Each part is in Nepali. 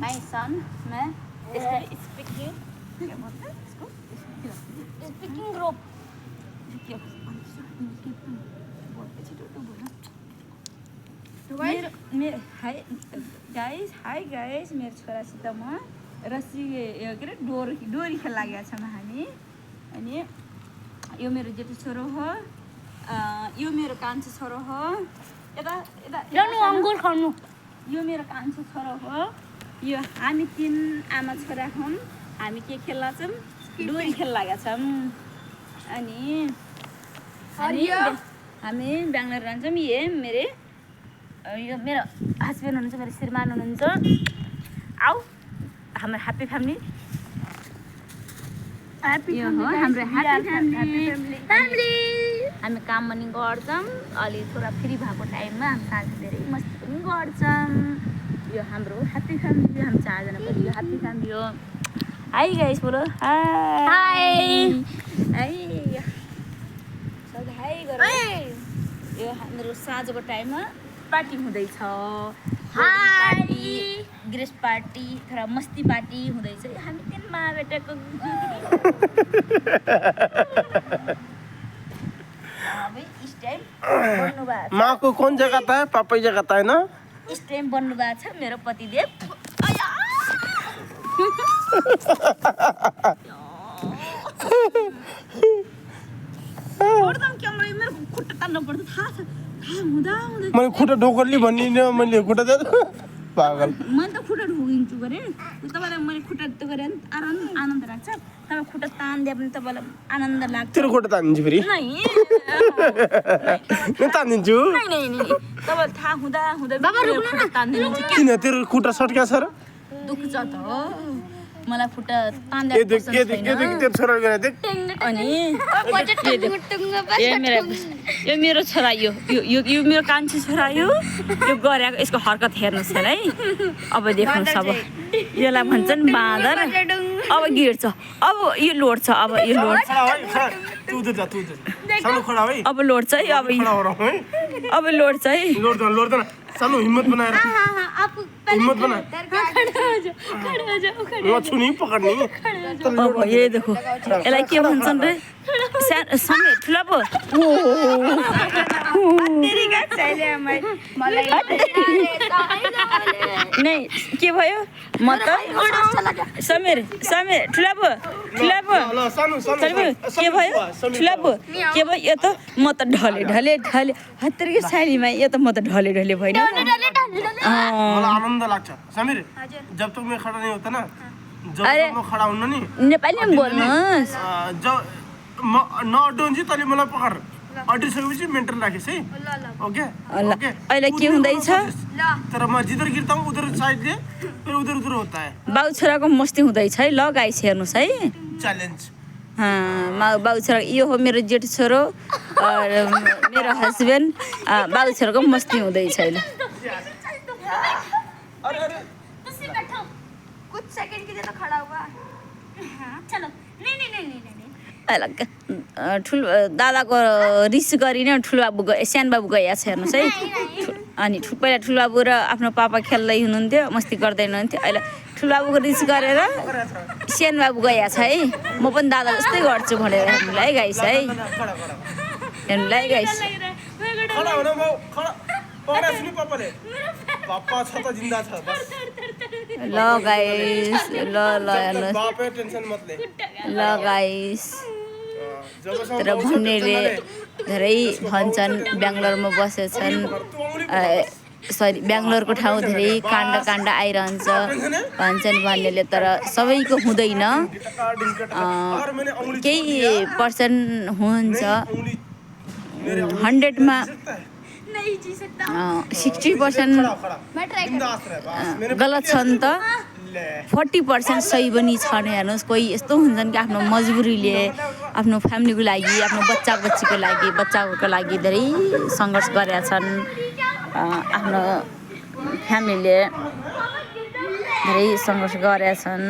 My son, मैं speaking. क्या बोलते हैं इसको? Speaking group. हाई गाइस मेरो छोरासित म रस्सी के अरे डोरी खेल लागेका छौँ हामी अनि यो मेरो जेठो छोरो हो यो मेरो कान्छो छोरो हो यता अङ्गुर खानु यो मेरो कान्छो छोरो हो यो हामी 3 आमा छोरा हौँ हामी के खेल्ला छौँ डोरी खेल लागेका छौँ अनि हामी बेङ्गलोर जान्छौँ यो मेरो हस्बेन्ड हुनुहुन्छ मेरो श्रीमान हुनुहुन्छ आऊ हाम्रो ह्याप्पी फ्यामिली हाम्रो ह्याप्पी फ्यामिली हामी काम पनि गर्छौँ अलि थोडा फ्री भएको टाइममा हामी साँझ धेरै मस्ती पनि गर्छौँ यो हाम्रो ह्याप्पी फ्यामिली हामी 4 जना पनि यो ह्याप्पी फ्यामिली हो हाई गाइस बोलो हाई हाई हाई गरौँ यो हाम्रो साँझको टाइममा पार्टी हुँदैछ पार्टी ग्रेस पार्टी थोडा मस्ती पार्टी हुँदैछ हामी 3 माँ बेटाको इस टाइम बन्नु भएको माँ को कौन जगह था पापा जगह था है ना इस टाइम बन्नु भएको छ मेरो पतिदेव मेरो खुट्टा तान्नु पर्छ थाहा छ मैले खुट्टा ढोकरली भनिदिनँ मैले खुट्टा पागल मैले त खुट्टा ढोकिन्छु गरेँ तपाईँलाई मैले खुट्टा त्यो गरेँ आनन्द लाग्छ तपाईँ खुट्टा तान्दिए पनि तपाईँलाई आनन्द लाग्छ तेरो खुट्टा तानिदिन्छु फेरि तानिदिन्छु तपाईँलाई थाहा हुँदा खुट्टा तानिदिनुहुन्छ किन तेरो खुट्टा सट्का छ र दुख्छ त हो मलाई खुट्टा तान्दा अनि यो मेरो छोरा यो मेरो कान्छो छोरा यो गरेको यसको हरकत हेर्नुहोस् है अब देख्नुहोस् अब यसलाई भन्छन् बाँदर अब गिर्छ अब यो लोड्छ अब यो लोड्छ अब लोड्छ है अब लोड्छ है सानो हिम्मत बनाएर हिम्मत बना छुनी पकड्ने अब ये देखो यसलाई के भन्छन् रे सँगै ठुला पो नै के भयो म त समीर ठुला पो के भयो ठुला पो के भयो यो त म त ढले हत्तरको सालीमा यो त म त ढले भएन मलाई आनन्द लाग्छ समीर जब तक मैं खड़ा नहीं होता ना जब तक म खड़ा हुन्न नि नेपालीमा बोल्नुहोस् म नअड्डुन्छु तैँले मलाई पकड अड्डिसकेपछि मेन्टेन राखेस् है ओके अहिले के हुँदैछ तर म जिधर गिरता हूँ उधर साइडले फिर उधर होता है बाउ छोराको मस्ती हुँदैछ है ल गाइस हेर्नुहोस् है च्यालेन्ज बाउ छोरा यो हो मेरो जेठो छोरो मेरो हस्बेन्ड बाउ छोराको मस्ती हुँदैछ अहिले ठुलो दादाको रिस गरी नै ठुलो बाबु सानो बाबु गइएको छ हेर्नुहोस् है अनि पहिला ठुलो बाबु र आफ्नो पापा खेल्दै हुनुहुन्थ्यो मस्ती गर्दै हुनुहुन्थ्यो अहिले ठुलो बाबुको रिस गरेर सानो बाबु गइएको छ है म पनि दादा जस्तै गर्छु भनेर हेर्नुलाई है गाइस है हेर्नुलाई गाइस पढा सुनि पापाले पापा छ त जिन्दा छ बस ल गाइस ल हेर्नुहोस् बापे टेन्सन मत ले ल गाइस जबसम्म तर भन्नेले धेरै भन्छन् बेङ्गलोरमा बसेछन् सरी बेङ्गलोरको ठाउँ धेरै काण्ड आइरहन्छ भन्छन् भन्नेले तर सबैको हुँदैन केही पर्सेन्ट हुन्छ 100मा 60% गलत छ नि त 40% सही पनि छ नि हेर्नुहोस् कोही यस्तो हुन्छन् कि आफ्नो मजबुरीले आफ्नो फ्यामिलीको लागि आफ्नो बच्चाको लागि धेरै सङ्घर्ष गरेका छन् आफ्नो फ्यामिलीले धेरै सङ्घर्ष गरेका छन्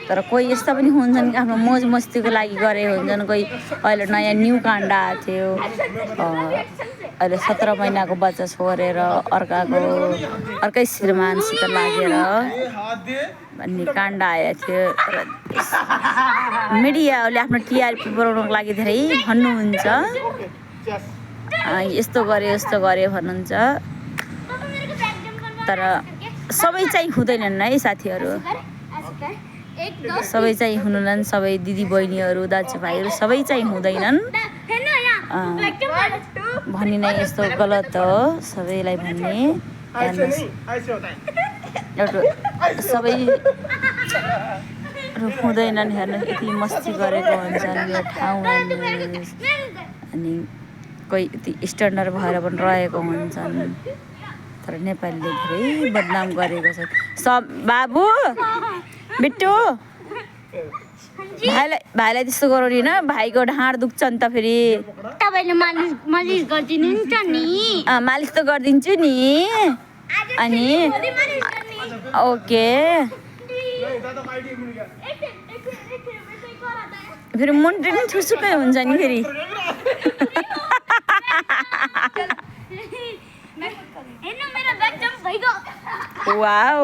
तर कोही यस्ता पनि हुन्छन् कि आफ्नो मोज मस्तीको लागि गरेको हुन्छन् कोही अहिले नयाँ न्यू काण्ड आएको थियो अहिले 17 महिनाको बच्चा छोडेर अर्कै श्रीमानसित लागेर भन्ने काण्ड आएको थियो तर मिडियाले आफ्नो टिआरपी बढाउनको लागि धेरै भन्नुहुन्छ यस्तो गऱ्यो भन्नुहुन्छ तर सबै चाहिँ हुँदैनन् है साथीहरू सबै चाहिँ हुनुहुन्न सबै दिदी बहिनीहरू दाजुभाइहरू सबै चाहिँ हुँदैनन् भनि नै यस्तो गलत हो सबैलाई भन्ने सबै हुँदैनन् हेर्नुहोस् यति मस्ती गरेको हुन्छन् यो ठाउँ अनि कोही यति स्ट्यान्डर्ड भएर पनि रहेको हुन्छन् तर नेपालीले धेरै बदनाम गरेको छ बाबु बिट्टु भाइलाई त्यस्तो गराउनु भाइको ढाँड दुख्छ नि त फेरि तपाईले मालिस गरिदिनुहुन्छ नि मालिस त गरिदिन्छु नि अनि ओके फेरि मुन्टे पनि छुसुकै हुन्छ नि फेरि वाउ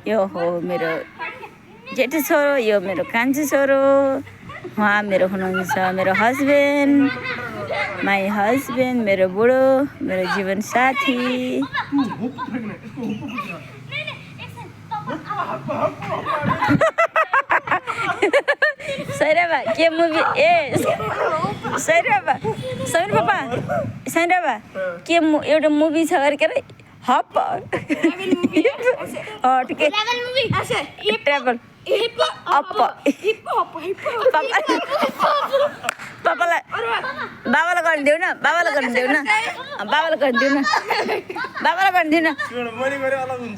यो हो मेरो जेठी छोरो यो मेरो कान्छी छोरो उहाँ मेरो हुनुहुन्छ मेरो हस्बेन्ड माई हस्बेन्ड मेरो बुढो मेरो जीवन साथी सैराबा के मुभी ए सैराबा समीर पापा सैराबा के एउटा मुभी छ अरे के अरे हप ट्राभल पापालाई बाबालाई गरिदिउ न बाबालाई गरिदिउ न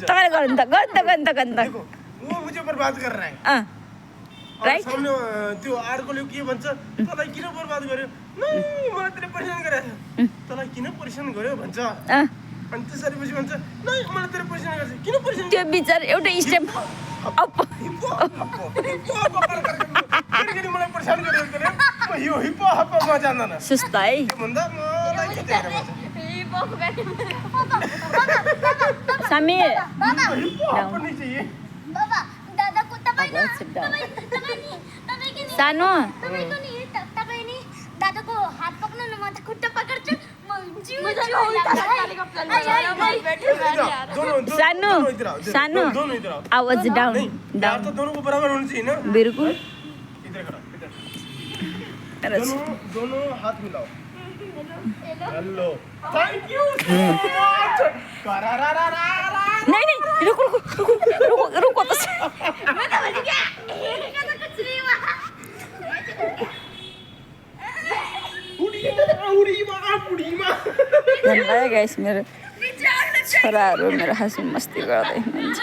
तपाईँले गर्नु त राइट त्यो अर्कोले के भन्छ तँलाई किन बर्बाद गर्यो नै मलाई त्यसले परेशान गरेछ तँलाई किन परेशान गर्यो भन्छ अनि त्यसरी पछि भन्छ नै मलाई त्यसले परेशान गर्छ किन परेशान त्यो विचार एउटा स्टेप अप मलाई परेशान गर्यो यो हिप्पो हप्पमा जान्दैन सुस्त है भन्दा मलाई के देखेर भन्छ समीर हिप्पो हप्पो नहीं चाहिए बाबा दादाको तपाईँ सानो तपाईँ नि दादाको हात पक्नु न म त खुट्टा पकड्छु सानो आवाज डाउन तो दोनों को बराबर होना चाहिए ना बिल्कुल इधर खड़ा दोनों हाथ मिलाओ hello thank you so much नहीं रुको तो धन्यवाद गाइस मेरो छोराहरू मेरो हाँसी मस्ती गर्दै हुनुहुन्छ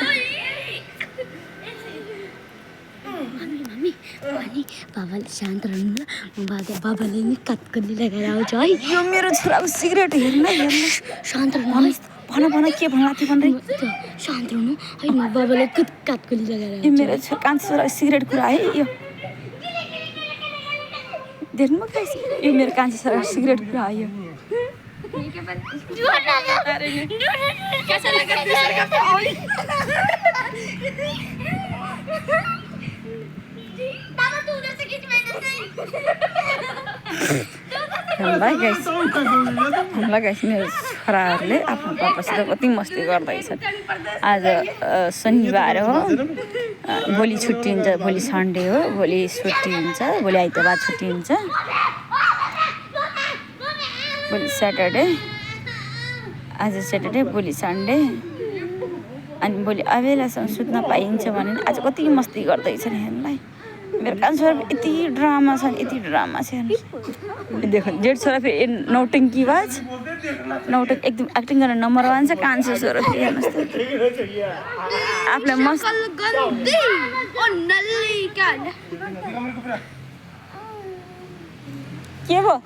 बाबाले शान्त रहनु बाबाले नि कातकली लगाएर आउँछ है यो मेरो छोराको सिगरेट हेर्न शान्त रहनु भन के भन्ला थियो भन्दै शान्त रहनु है बाबाले कातकली लगाएर यो मेरो कान्छो छोराको सिगरेट कुरा है यो देख्नु गाइस यो मेरो कान्छो छोराको सिगरेट कुरा हो यो हामीलाई गाइस मेरो छोराहरूले आफ्नो पापासित कति मस्ती गर्दैछन्। आज शनिबार हो, भोलि छुट्टी हुन्छ, भोलि सन्डे हो, भोलि छुट्टी हुन्छ, भोलि आइतबार छुट्टी हुन्छ, भोलि स्याटरडे, आज स्याटरडे, भोलि सन्डे, अनि भोलि अबेलासम्म सुत्न पाइन्छ भने आज कति मस्ती गर्दैछन् हेर्नुलाई। मेरो कान्छो छोरा यति ड्रामा छन्, यति ड्रामा छ हेर्नु। देखो जेठ छोरा फेरि नौटङ्की बाज, नौटङ्की एकदम एक्टिङ गर्न नम्बर 1 छ। कान्छो छोरा फेरि हेर्नुहोस् त आफूलाई मस्त के भयो